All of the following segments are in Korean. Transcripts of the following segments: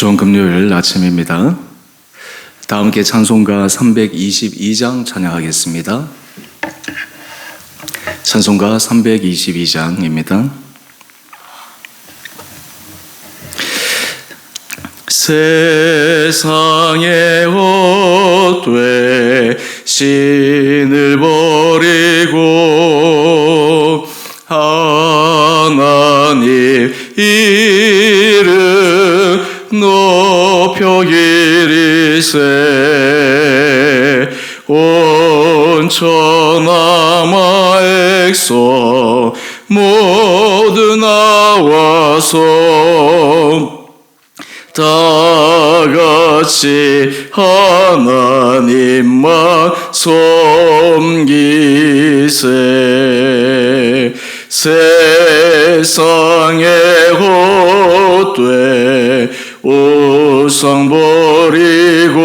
좋은 금요일 아침입니다. 다 함께 찬송가 322장 찬양하겠습니다. 찬송가 322장입니다. 세상의 헛되 신을 버리고 하나님 이름 높여 기리세 온 천하마 백성 모두 나와서 다같이 하나님만 섬기세 세상의 헛되 우상 버리고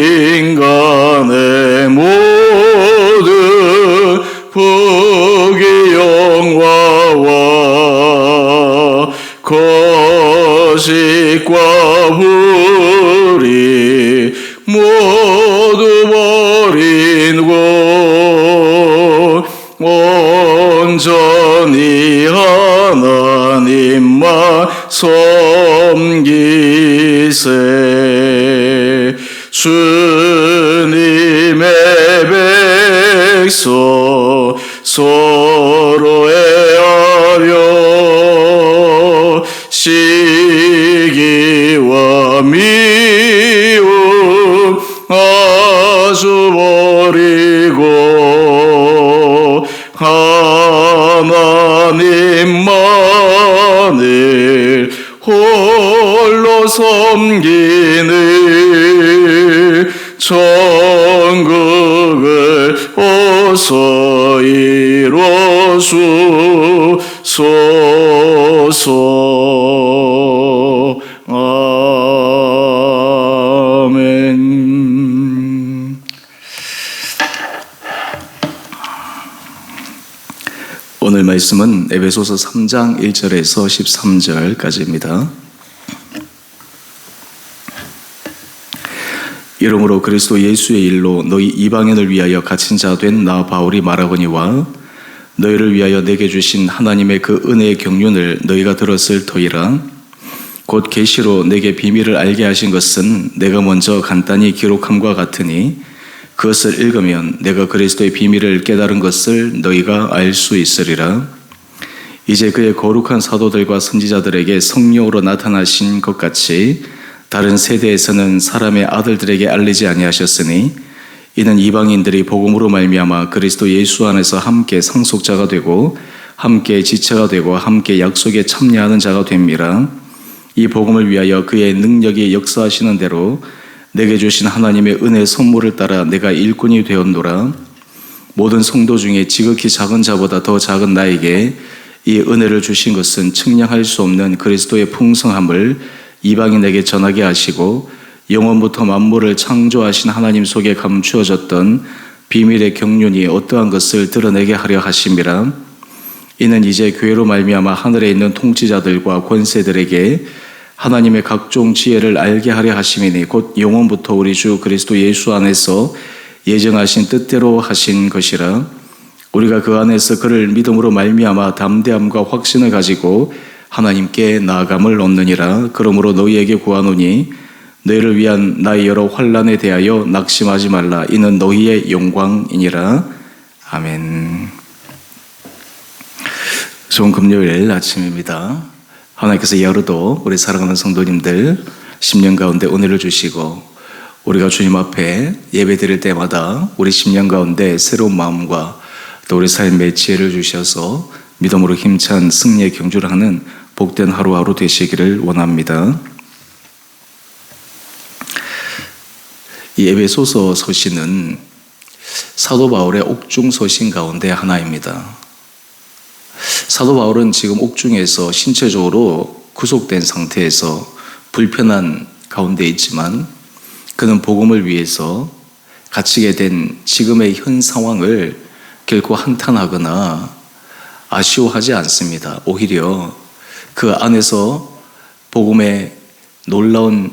인간의 모든 부귀영화와 거짓과 불의 모두 버리고 온전히 하나님만 섬기세 주님의 백성 서로 애하려 시기와 미움 아주 버리고 하나님만을 홀로 섬기는 천국을 어서 이뤄주소서. 아멘. 오늘 말씀은 에베소서 3장 1절에서 13절까지입니다. 이러므로 그리스도 예수의 일로 너희 이방인을 위하여 갇힌 자 된 나 바울이 말하거니와 너희를 위하여 내게 주신 하나님의 그 은혜의 경륜을 너희가 들었을 터이라. 곧 계시로 내게 비밀을 알게 하신 것은 내가 먼저 간단히 기록함과 같으니 그것을 읽으면 내가 그리스도의 비밀을 깨달은 것을 너희가 알 수 있으리라. 이제 그의 거룩한 사도들과 선지자들에게 성령으로 나타나신 것 같이 다른 세대에서는 사람의 아들들에게 알리지 아니하셨으니 이는 이방인들이 복음으로 말미암아 그리스도 예수 안에서 함께 상속자가 되고 함께 지체가 되고 함께 약속에 참여하는 자가 됩니다. 이 복음을 위하여 그의 능력이 역사하시는 대로 내게 주신 하나님의 은혜 선물을 따라 내가 일꾼이 되었노라. 모든 성도 중에 지극히 작은 자보다 더 작은 나에게 이 은혜를 주신 것은 측량할 수 없는 그리스도의 풍성함을 이방인에게 전하게 하시고 영원부터 만물을 창조하신 하나님 속에 감추어졌던 비밀의 경륜이 어떠한 것을 드러내게 하려 하심이라. 이는 이제 교회로 말미암아 하늘에 있는 통치자들과 권세들에게 하나님의 각종 지혜를 알게 하려 하심이니 곧 영원부터 우리 주 그리스도 예수 안에서 예정하신 뜻대로 하신 것이라. 우리가 그 안에서 그를 믿음으로 말미암아 담대함과 확신을 가지고 하나님께 나아감을 얻느니라. 그러므로 너희에게 구하노니 너희를 위한 나의 여러 환난에 대하여 낙심하지 말라. 이는 너희의 영광이니라. 아멘. 좋은 금요일 아침입니다. 하나님께서 여러도 우리 사랑하는 성도님들 10년 가운데 은혜를 주시고 우리가 주님 앞에 예배 드릴 때마다 우리 10년 가운데 새로운 마음과 또 우리 삶에 지혜를 주셔서 믿음으로 힘찬 승리의 경주를 하는 복된 하루하루 되시기를 원합니다. 이 에베소서 서신은 사도 바울의 옥중 서신 가운데 하나입니다. 사도 바울은 지금 옥중에서 신체적으로 구속된 상태에서 불편한 가운데 있지만 그는 복음을 위해서 갇히게 된 지금의 현 상황을 결코 한탄하거나 아쉬워하지 않습니다. 오히려 그 안에서 복음의 놀라운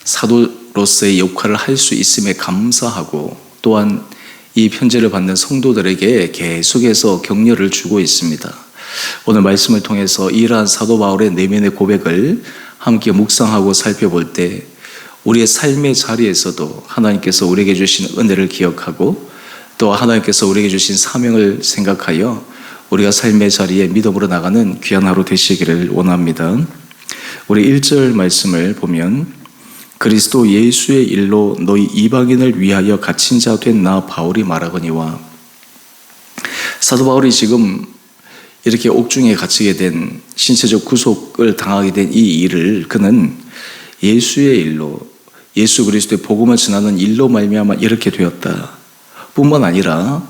사도로서의 역할을 할 수 있음에 감사하고, 또한 이 편지를 받는 성도들에게 계속해서 격려를 주고 있습니다. 오늘 말씀을 통해서 이러한 사도 바울의 내면의 고백을 함께 묵상하고 살펴볼 때 우리의 삶의 자리에서도 하나님께서 우리에게 주신 은혜를 기억하고, 또 하나님께서 우리에게 주신 사명을 생각하여 우리가 삶의 자리에 믿음으로 나가는 귀한 하루 되시기를 원합니다. 우리 1절 말씀을 보면, 그리스도 예수의 일로 너희 이방인을 위하여 갇힌 자 된 나 바울이 말하거니와. 사도 바울이 지금 이렇게 옥중에 갇히게 된, 신체적 구속을 당하게 된 이 일을 그는 예수의 일로, 예수 그리스도의 복음을 전하는 일로 말미암아 이렇게 되었다 뿐만 아니라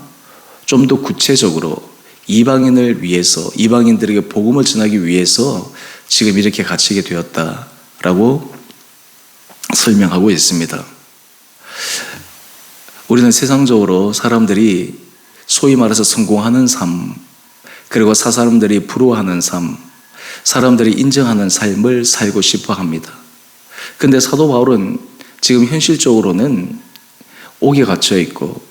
좀 더 구체적으로 이방인을 위해서, 이방인들에게 복음을 전하기 위해서 지금 이렇게 갇히게 되었다라고 설명하고 있습니다. 우리는 세상적으로 사람들이 소위 말해서 성공하는 삶, 그리고 사람들이 부러워하는 삶, 사람들이 인정하는 삶을 살고 싶어 합니다. 근데 사도 바울은 지금 현실적으로는 옥에 갇혀 있고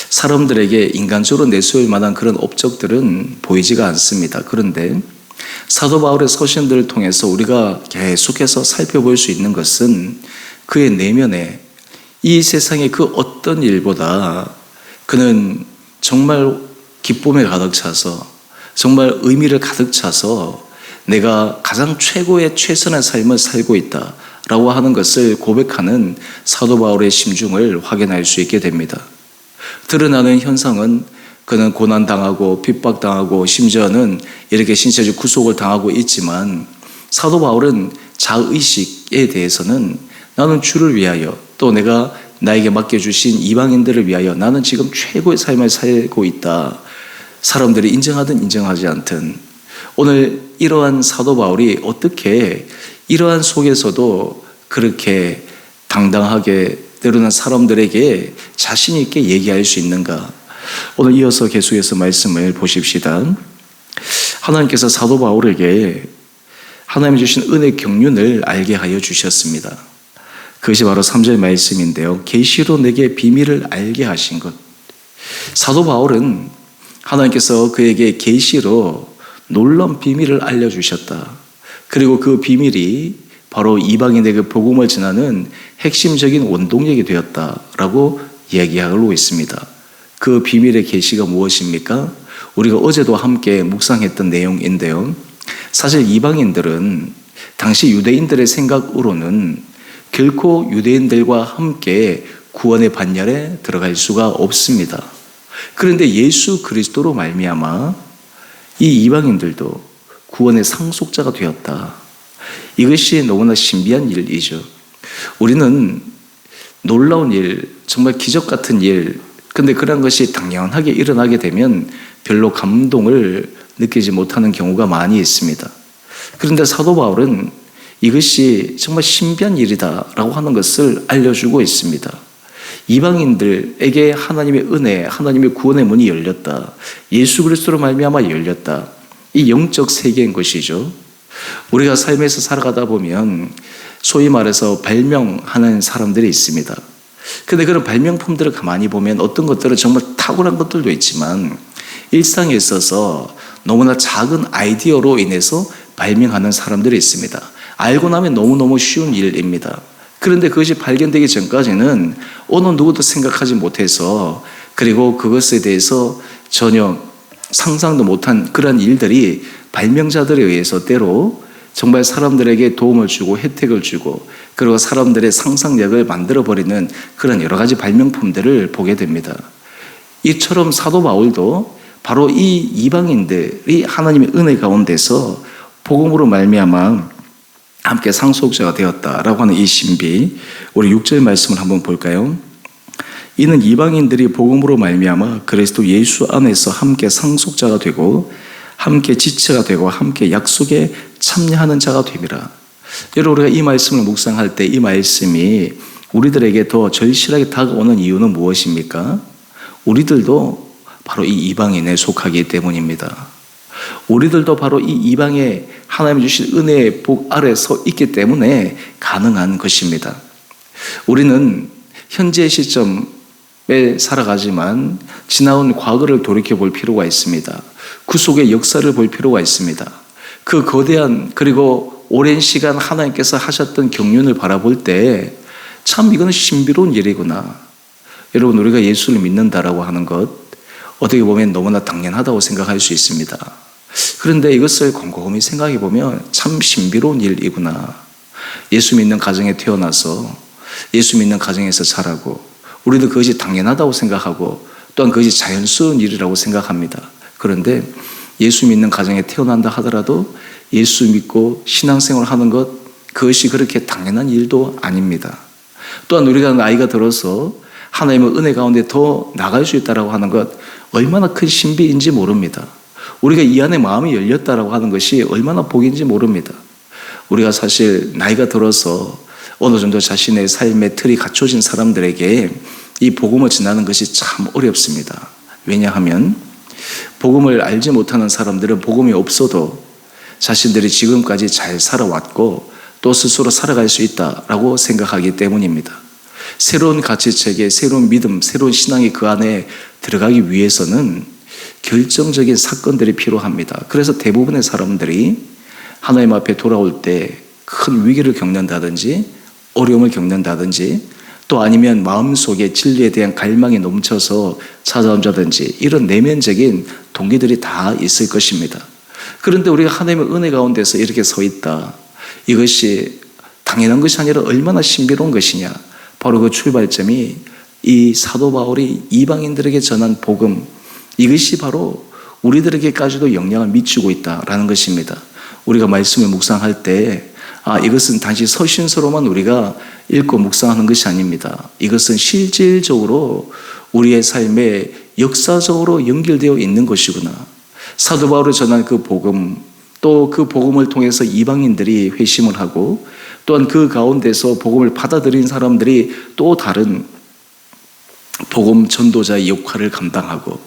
사람들에게 인간적으로 내세울 만한 그런 업적들은 보이지가 않습니다. 그런데 사도 바울의 서신들을 통해서 우리가 계속해서 살펴볼 수 있는 것은 그의 내면에 이 세상의 그 어떤 일보다 그는 정말 기쁨에 가득 차서, 정말 의미를 가득 차서 내가 가장 최고의 최선의 삶을 살고 있다라고 하는 것을 고백하는 사도 바울의 심중을 확인할 수 있게 됩니다. 드러나는 현상은 그는 고난당하고 핍박당하고 심지어는 이렇게 신체적 구속을 당하고 있지만, 사도 바울은 자의식에 대해서는 나는 주를 위하여, 또 내가 나에게 맡겨주신 이방인들을 위하여 나는 지금 최고의 삶을 살고 있다. 사람들이 인정하든 인정하지 않든. 오늘 이러한 사도 바울이 어떻게 이러한 속에서도 그렇게 당당하게 때로는 사람들에게 자신 있게 얘기할 수 있는가? 오늘 이어서 계속해서 말씀을 보십시다. 하나님께서 사도 바울에게 하나님이 주신 은혜 경륜을 알게 하여 주셨습니다. 그것이 바로 3절 말씀인데요. 계시로 내게 비밀을 알게 하신 것. 사도 바울은 하나님께서 그에게 계시로 놀라운 비밀을 알려주셨다. 그리고 그 비밀이 바로 이방인에게 복음을 전하는 핵심적인 원동력이 되었다라고 이야기하고 있습니다. 그 비밀의 계시가 무엇입니까? 우리가 어제도 함께 묵상했던 내용인데요. 사실 이방인들은 당시 유대인들의 생각으로는 결코 유대인들과 함께 구원의 반열에 들어갈 수가 없습니다. 그런데 예수 그리스도로 말미암아 이 이방인들도 구원의 상속자가 되었다. 이것이 너무나 신비한 일이죠. 우리는 놀라운 일, 정말 기적 같은 일, 근데 그런 것이 당연하게 일어나게 되면 별로 감동을 느끼지 못하는 경우가 많이 있습니다. 그런데 사도 바울은 이것이 정말 신비한 일이다라고 하는 것을 알려주고 있습니다. 이방인들에게 하나님의 은혜, 하나님의 구원의 문이 열렸다. 예수 그리스도로 말미암아 열렸다. 이 영적 세계인 것이죠. 우리가 삶에서 살아가다 보면 소위 말해서 발명하는 사람들이 있습니다. 근데 그런 발명품들을 가만히 보면 어떤 것들은 정말 탁월한 것들도 있지만 일상에 있어서 너무나 작은 아이디어로 인해서 발명하는 사람들이 있습니다. 알고 나면 너무너무 쉬운 일입니다. 그런데 그것이 발견되기 전까지는 어느 누구도 생각하지 못해서, 그리고 그것에 대해서 전혀 상상도 못한 그런 일들이 발명자들에 의해서 때로 정말 사람들에게 도움을 주고 혜택을 주고, 그리고 사람들의 상상력을 만들어버리는 그런 여러 가지 발명품들을 보게 됩니다. 이처럼 사도 바울도 바로 이 이방인들이 하나님의 은혜 가운데서 복음으로 말미암아 함께 상속자가 되었다라고 하는 이 신비, 우리 6절 말씀을 한번 볼까요? 이는 이방인들이 복음으로 말미암아 그리스도 예수 안에서 함께 상속자가 되고 함께 지체가 되고 함께 약속에 참여하는 자가 됨이라. 여러분, 우리가 이 말씀을 묵상할 때 이 말씀이 우리들에게 더 절실하게 다가오는 이유는 무엇입니까? 우리들도 바로 이 이방인에 속하기 때문입니다. 우리들도 바로 이 이방의 하나님 주신 은혜의 복 아래 서 있기 때문에 가능한 것입니다. 우리는 현재 시점에 살아가지만 지나온 과거를 돌이켜 볼 필요가 있습니다. 그 속의 역사를 볼 필요가 있습니다. 그 거대한 그리고 오랜 시간 하나님께서 하셨던 경륜을 바라볼 때 참 이거는 신비로운 일이구나. 여러분, 우리가 예수를 믿는다라고 하는 것 어떻게 보면 너무나 당연하다고 생각할 수 있습니다. 그런데 이것을 곰곰이 생각해 보면 참 신비로운 일이구나. 예수 믿는 가정에 태어나서 예수 믿는 가정에서 자라고 우리도 그것이 당연하다고 생각하고 또한 그것이 자연스러운 일이라고 생각합니다. 그런데 예수 믿는 가정에 태어난다 하더라도 예수 믿고 신앙생활을 하는 것, 그것이 그렇게 당연한 일도 아닙니다. 또한 우리가 나이가 들어서 하나님의 은혜 가운데 더 나갈 수 있다고 하는 것, 얼마나 큰 신비인지 모릅니다. 우리가 이 안에 마음이 열렸다고 하는 것이 얼마나 복인지 모릅니다. 우리가 사실 나이가 들어서 어느 정도 자신의 삶의 틀이 갖춰진 사람들에게 이 복음을 전하는 것이 참 어렵습니다. 왜냐하면 복음을 알지 못하는 사람들은 복음이 없어도 자신들이 지금까지 잘 살아왔고 또 스스로 살아갈 수 있다라고 생각하기 때문입니다. 새로운 가치체계, 새로운 믿음, 새로운 신앙이 그 안에 들어가기 위해서는 결정적인 사건들이 필요합니다. 그래서 대부분의 사람들이 하나님 앞에 돌아올 때 큰 위기를 겪는다든지 어려움을 겪는다든지 또 아니면 마음속에 진리에 대한 갈망이 넘쳐서 찾아온다든지 이런 내면적인 동기들이 다 있을 것입니다. 그런데 우리가 하나님의 은혜 가운데서 이렇게 서 있다. 이것이 당연한 것이 아니라 얼마나 신비로운 것이냐. 바로 그 출발점이 이 사도 바울이 이방인들에게 전한 복음, 이것이 바로 우리들에게까지도 영향을 미치고 있다라는 것입니다. 우리가 말씀을 묵상할 때 이것은 단지 서신서로만 우리가 읽고 묵상하는 것이 아닙니다. 이것은 실질적으로 우리의 삶에 역사적으로 연결되어 있는 것이구나. 사도 바울이 전한 그 복음, 또 그 복음을 통해서 이방인들이 회심을 하고 또한 그 가운데서 복음을 받아들인 사람들이 또 다른 복음 전도자의 역할을 감당하고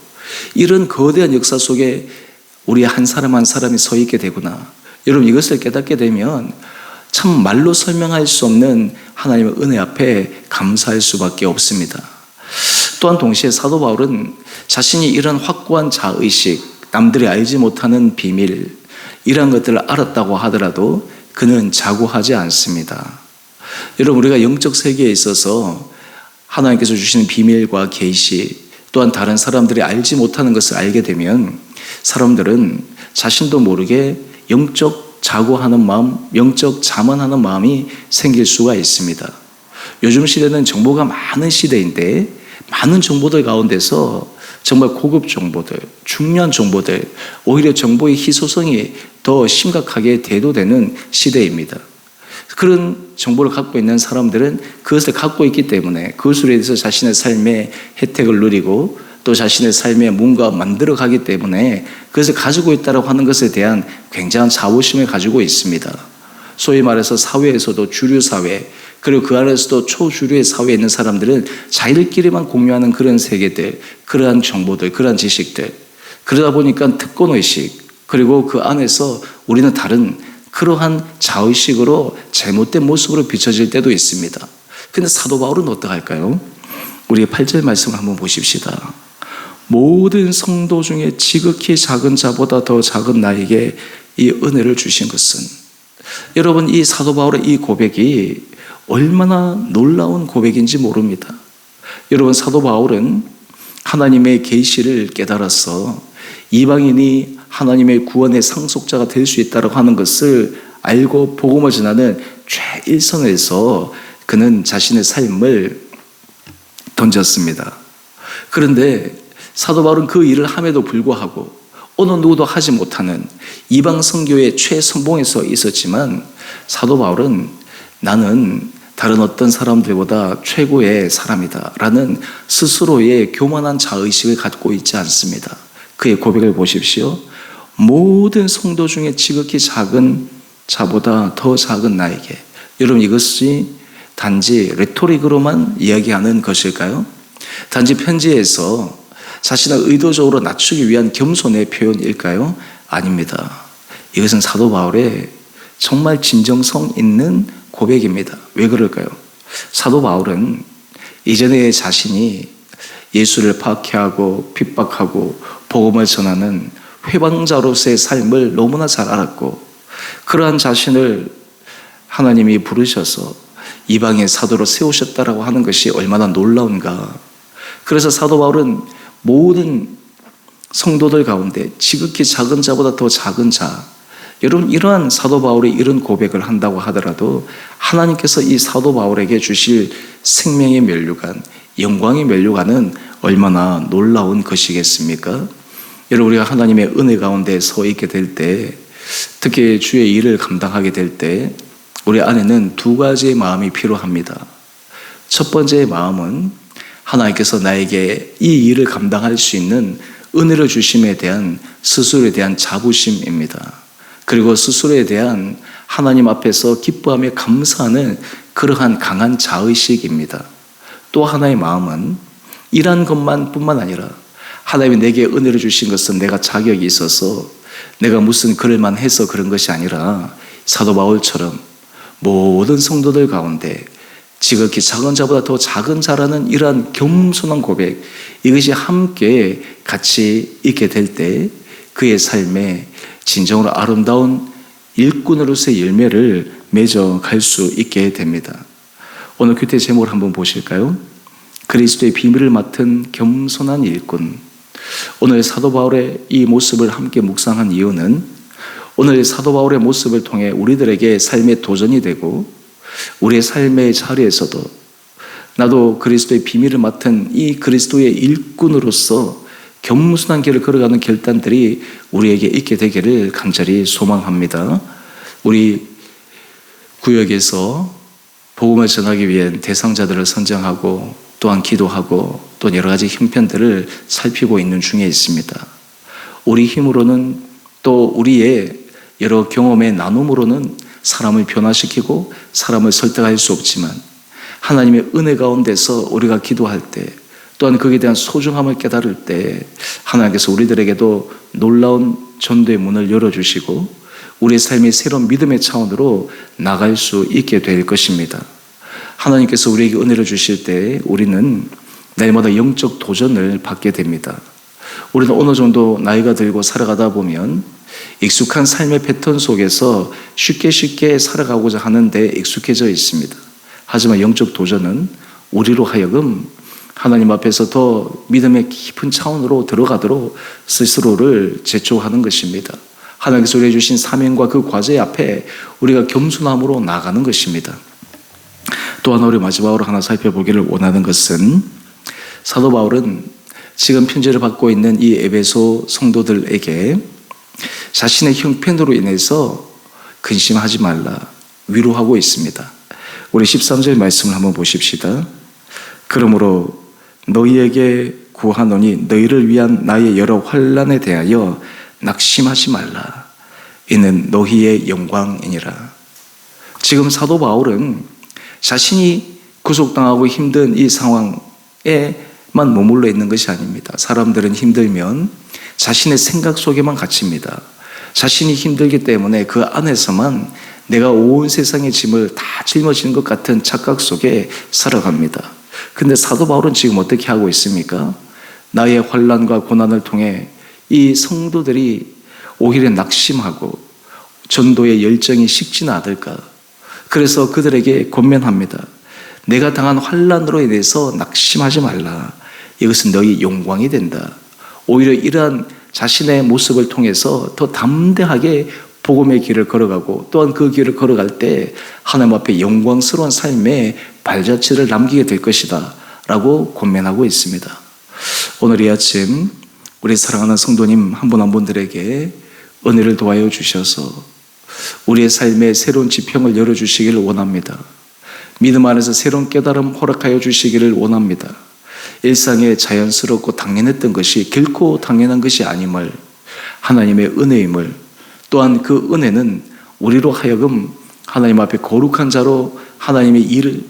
이런 거대한 역사 속에 우리 한 사람 한 사람이 서 있게 되구나. 여러분, 이것을 깨닫게 되면 참 말로 설명할 수 없는 하나님의 은혜 앞에 감사할 수밖에 없습니다. 또한 동시에 사도 바울은 자신이 이런 확고한 자의식, 남들이 알지 못하는 비밀, 이러한 것들을 알았다고 하더라도 그는 자고하지 않습니다. 여러분, 우리가 영적 세계에 있어서 하나님께서 주시는 비밀과 계시, 또한 다른 사람들이 알지 못하는 것을 알게 되면 사람들은 자신도 모르게 영적 자고하는 마음, 영적 자만하는 마음이 생길 수가 있습니다. 요즘 시대는 정보가 많은 시대인데 많은 정보들 가운데서 정말 고급 정보들, 중요한 정보들, 오히려 정보의 희소성이 더 심각하게 대두되는 시대입니다. 그런 정보를 갖고 있는 사람들은 그것을 갖고 있기 때문에 그것으로 인해서 자신의 삶의 혜택을 누리고 또 자신의 삶에 뭔가 만들어가기 때문에 그것을 가지고 있다고 하는 것에 대한 굉장한 자부심을 가지고 있습니다. 소위 말해서 사회에서도 주류 사회, 그리고 그 안에서도 초주류의 사회에 있는 사람들은 자기들끼리만 공유하는 그런 세계들, 그러한 정보들, 그러한 지식들, 그러다 보니까 특권의식, 그리고 그 안에서 우리는 다른 그러한 자의식으로 잘못된 모습으로 비춰질 때도 있습니다. 그런데 사도 바울은 어떡할까요? 우리 8절 말씀을 한번 보십시다. 모든 성도 중에 지극히 작은 자보다 더 작은 나에게 이 은혜를 주신 것은, 여러분, 이 사도 바울의 이 고백이 얼마나 놀라운 고백인지 모릅니다. 여러분, 사도 바울은 하나님의 계시를 깨달아서 이방인이 하나님의 구원의 상속자가 될 수 있다고 하는 것을 알고 복음을 전하는 최일선에서 그는 자신의 삶을 던졌습니다. 그런데 사도 바울은 그 일을 함에도 불구하고 어느 누구도 하지 못하는 이방 선교의 최선봉에 서 있었지만 사도 바울은 나는 다른 어떤 사람들보다 최고의 사람이다 라는 스스로의 교만한 자의식을 갖고 있지 않습니다. 그의 고백을 보십시오. 모든 성도 중에 지극히 작은 자보다 더 작은 나에게. 여러분, 이것이 단지 레토릭으로만 이야기하는 것일까요? 단지 편지에서 자신을 의도적으로 낮추기 위한 겸손의 표현일까요? 아닙니다. 이것은 사도 바울의 정말 진정성 있는 고백입니다. 왜 그럴까요? 사도 바울은 이전에 자신이 예수를 박해하고 핍박하고 복음을 전하는 회방자로서의 삶을 너무나 잘 알았고, 그러한 자신을 하나님이 부르셔서 이방의 사도로 세우셨다라고 하는 것이 얼마나 놀라운가. 그래서 사도 바울은 모든 성도들 가운데 지극히 작은 자보다 더 작은 자, 여러분, 이러한 사도 바울이 이런 고백을 한다고 하더라도 하나님께서 이 사도 바울에게 주실 생명의 면류관, 영광의 면류관은 얼마나 놀라운 것이겠습니까? 여러분, 우리가 하나님의 은혜 가운데 서 있게 될 때, 특히 주의 일을 감당하게 될 때 우리 안에는 두 가지의 마음이 필요합니다. 첫 번째의 마음은 하나님께서 나에게 이 일을 감당할 수 있는 은혜를 주심에 대한 스스로에 대한 자부심입니다. 그리고 스스로에 대한 하나님 앞에서 기뻐하며 감사하는 그러한 강한 자의식입니다. 또 하나의 마음은 일한 것만 뿐만 아니라 하나님이 내게 은혜를 주신 것은 내가 자격이 있어서 내가 무슨 그럴만 해서 그런 것이 아니라 사도 바울처럼 모든 성도들 가운데 지극히 작은 자보다 더 작은 자라는 이러한 겸손한 고백, 이것이 함께 같이 있게 될 때 그의 삶에 진정으로 아름다운 일꾼으로서의 열매를 맺어갈 수 있게 됩니다. 오늘 큐티 제목을 한번 보실까요? 그리스도의 비밀을 맡은 겸손한 일꾼. 오늘 사도 바울의 이 모습을 함께 묵상한 이유는 오늘 사도 바울의 모습을 통해 우리들에게 삶의 도전이 되고, 우리의 삶의 자리에서도 나도 그리스도의 비밀을 맡은 이 그리스도의 일꾼으로서 겸손한 길을 걸어가는 결단들이 우리에게 있게 되기를 간절히 소망합니다. 우리 구역에서 복음을 전하기 위한 대상자들을 선정하고 또한 기도하고 또 여러 가지 형편들을 살피고 있는 중에 있습니다. 우리 힘으로는 또 우리의 여러 경험의 나눔으로는 사람을 변화시키고 사람을 설득할 수 없지만, 하나님의 은혜 가운데서 우리가 기도할 때 또한 거기에 대한 소중함을 깨달을 때 하나님께서 우리들에게도 놀라운 전도의 문을 열어주시고 우리의 삶이 새로운 믿음의 차원으로 나갈 수 있게 될 것입니다. 하나님께서 우리에게 은혜를 주실 때 우리는 날마다 영적 도전을 받게 됩니다. 우리는 어느 정도 나이가 들고 살아가다 보면 익숙한 삶의 패턴 속에서 쉽게 살아가고자 하는데 익숙해져 있습니다. 하지만 영적 도전은 우리로 하여금 하나님 앞에서 더 믿음의 깊은 차원으로 들어가도록 스스로를 제초하는 것입니다. 하나님께서 우리에게 주신 사명과 그 과제 앞에 우리가 겸손함으로 나가는 것입니다. 또 하나 우리 마지막으로 하나 살펴보기를 원하는 것은, 사도 바울은 지금 편지를 받고 있는 이 에베소 성도들에게 자신의 형편으로 인해서 근심하지 말라 위로하고 있습니다. 우리 13절 말씀을 한번 보십시다. 그러므로 너희에게 구하노니 너희를 위한 나의 여러 환난에 대하여 낙심하지 말라. 이는 너희의 영광이니라. 지금 사도 바울은 자신이 구속당하고 힘든 이 상황에만 머물러 있는 것이 아닙니다. 사람들은 힘들면 자신의 생각 속에만 갇힙니다. 자신이 힘들기 때문에 그 안에서만 내가 온 세상의 짐을 다 짊어지는 것 같은 착각 속에 살아갑니다. 근데 사도 바울은 지금 어떻게 하고 있습니까? 나의 환난과 고난을 통해 이 성도들이 오히려 낙심하고 전도의 열정이 식지는 않을까. 그래서 그들에게 권면합니다. 내가 당한 환난으로 인해서 낙심하지 말라. 이것은 너희 영광이 된다. 오히려 이러한 자신의 모습을 통해서 더 담대하게 복음의 길을 걸어가고 또한 그 길을 걸어갈 때 하나님 앞에 영광스러운 삶의 발자취를 남기게 될 것이다 라고 권면하고 있습니다. 오늘 이 아침 우리 사랑하는 성도님 한 분 한 분들에게 은혜를 도와여 주셔서 우리의 삶에 새로운 지평을 열어주시기를 원합니다. 믿음 안에서 새로운 깨달음 허락하여 주시기를 원합니다. 일상에 자연스럽고 당연했던 것이 결코 당연한 것이 아님을, 하나님의 은혜임을, 또한 그 은혜는 우리로 하여금 하나님 앞에 거룩한 자로 하나님의 일을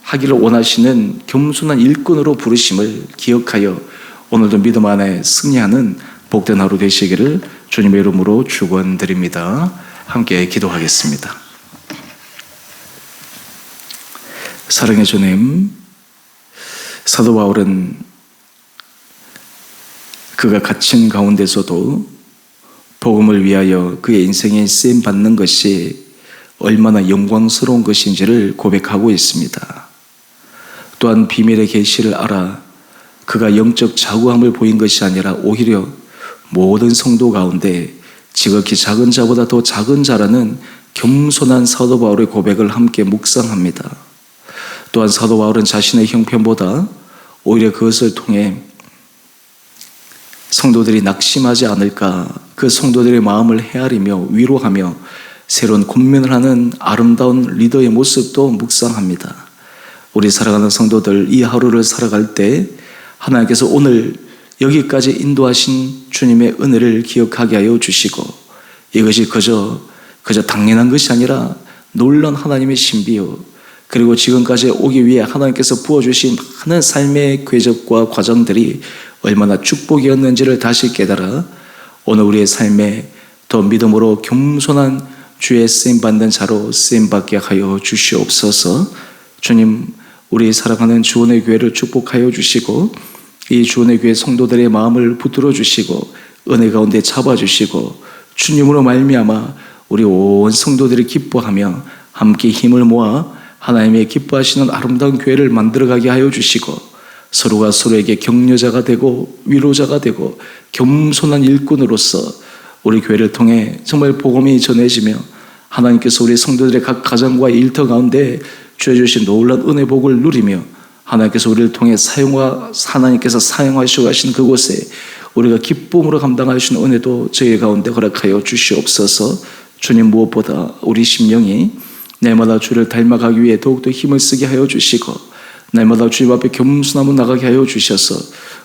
하기를 원하시는 겸손한 일꾼으로 부르심을 기억하여 오늘도 믿음 안에 승리하는 복된 하루 되시기를 주님의 이름으로 축원드립니다. 함께 기도하겠습니다. 사랑의 주님, 사도 바울은 그가 갇힌 가운데서도 복음을 위하여 그의 인생에 쓰임 받는 것이 얼마나 영광스러운 것인지를 고백하고 있습니다. 또한 비밀의 계시를 알아 그가 영적 자구함을 보인 것이 아니라 오히려 모든 성도 가운데 지극히 작은 자보다 더 작은 자라는 겸손한 사도 바울의 고백을 함께 묵상합니다. 또한 사도 바울은 자신의 형편보다 오히려 그것을 통해 성도들이 낙심하지 않을까, 그 성도들의 마음을 헤아리며 위로하며 새로운 권면을 하는 아름다운 리더의 모습도 묵상합니다. 우리 사랑하는 성도들, 이 하루를 살아갈 때 하나님께서 오늘 여기까지 인도하신 주님의 은혜를 기억하게 하여 주시고, 이것이 그저 당연한 것이 아니라 놀라운 하나님의 신비요, 그리고 지금까지 오기 위해 하나님께서 부어주신 많은 삶의 궤적과 과정들이 얼마나 축복이었는지를 다시 깨달아 오늘 우리의 삶에 더 믿음으로 겸손한 주의 쓰임받는 자로 쓰임받게 하여 주시옵소서. 주님, 우리 사랑하는 주원의 교회를 축복하여 주시고 이 주원의 교회 성도들의 마음을 붙들어 주시고 은혜 가운데 잡아주시고 주님으로 말미암아 우리 온 성도들이 기뻐하며 함께 힘을 모아 하나님의 기뻐하시는 아름다운 교회를 만들어가게 하여 주시고 서로가 서로에게 격려자가 되고 위로자가 되고 겸손한 일꾼으로서 우리 교회를 통해 정말 복음이 전해지며 하나님께서 우리 성도들의 각 가정과 일터 가운데 주어주신 놀라운 은혜 복을 누리며 하나님께서 우리를 통해 하나님께서 사용하시고 가신 그곳에 우리가 기쁨으로 감당하시는 은혜도 저희 가운데 허락하여 주시옵소서. 주님, 무엇보다 우리 심령이 날마다 주를 닮아가기 위해 더욱더 힘을 쓰게 하여 주시고 날마다 주님 앞에 겸손함을 나가게 하여 주셔서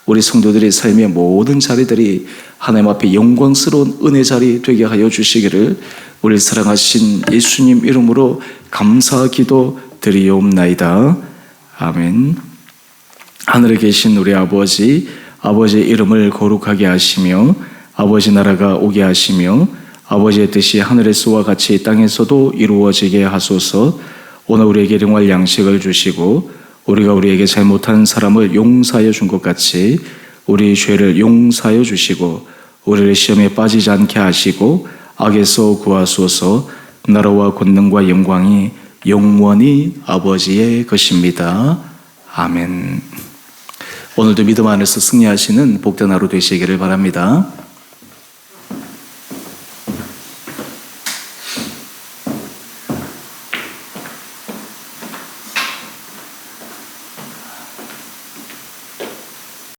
우리 성도들의 삶의 모든 자리들이 하나님 앞에 영광스러운 은혜 자리 되게 하여 주시기를 우리 사랑하신 예수님 이름으로 감사 기도 드리옵나이다. 아멘. 하늘에 계신 우리 아버지, 아버지의 이름을 거룩하게 하시며 아버지 나라가 오게 하시며 아버지의 뜻이 하늘에서와 같이 땅에서도 이루어지게 하소서. 오늘 우리에게 일용할 양식을 주시고 우리가 우리에게 잘못한 사람을 용서하여 준 것 같이 우리 죄를 용서하여 주시고 우리를 시험에 빠지지 않게 하시고 악에서 구하소서. 나라와 권능과 영광이 영원히 아버지의 것입니다. 아멘. 오늘도 믿음 안에서 승리하시는 복된 하루 되시기를 바랍니다.